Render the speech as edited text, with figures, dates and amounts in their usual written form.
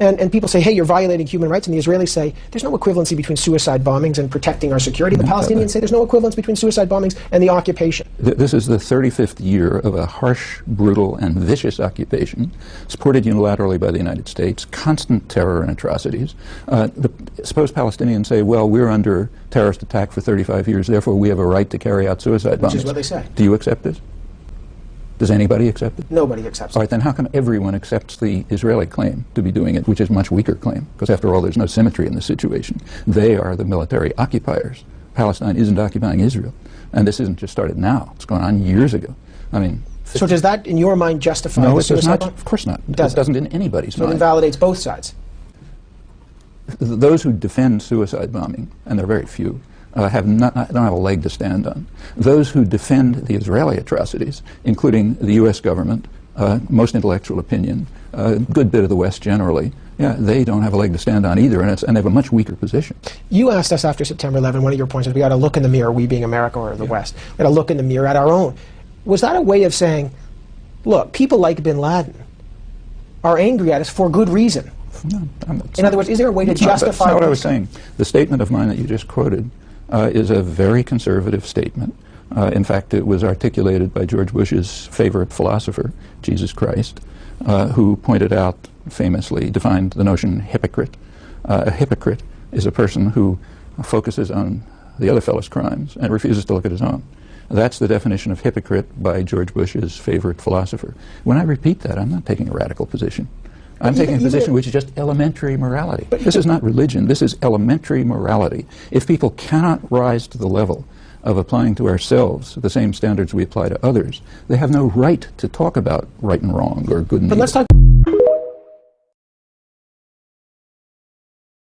And people say, hey, you're violating human rights, and the Israelis say, there's no equivalency between suicide bombings and protecting our security. The Palestinians say there's no equivalence between suicide bombings and the occupation. This is the 35th year of a harsh, brutal, and vicious occupation, supported unilaterally by the United States, constant terror and atrocities. Suppose Palestinians say, well, we're under terrorist attack for 35 years, therefore we have a right to carry out suicide bombings. Which is what they say. Do you accept this? Does anybody accept it? Nobody accepts it. All right, then how come everyone accepts the Israeli claim to be doing it, which is a much weaker claim? Because after all, there's no symmetry in the situation. They are the military occupiers. Palestine isn't occupying Israel. And this isn't just started now. It's gone on years ago. I mean... So does that, in your mind, justify no, the suicide suicide bomb? bomb? Of course not. It Doesn't. doesn't in anybody's So it mind. invalidates both sides. Those who defend suicide bombing, and there are very few, don't have a leg to stand on. Those who defend the Israeli atrocities, including the U.S. government, most intellectual opinion, a good bit of the West generally, yeah, they don't have a leg to stand on either, and they have a much weaker position. You asked us after September 11, one of your points was we got to look in the mirror, we being America or the West, we got to look in the mirror at our own. Was that a way of saying, look, people like bin Laden are angry at us for good reason? No, in other words, is there a way to justify... That's not what I was saying. The statement of mine that you just quoted is a very conservative statement. In fact, it was articulated by George Bush's favorite philosopher, Jesus Christ, who pointed out, famously, defined the notion hypocrite. A hypocrite is a person who focuses on the other fellow's crimes and refuses to look at his own. That's the definition of hypocrite by George Bush's favorite philosopher. When I repeat that, I'm not taking a radical position. I'm taking a position which is just elementary morality. This is not religion. This is elementary morality. If people cannot rise to the level of applying to ourselves the same standards we apply to others, they have no right to talk about right and wrong or good and evil. But let's talk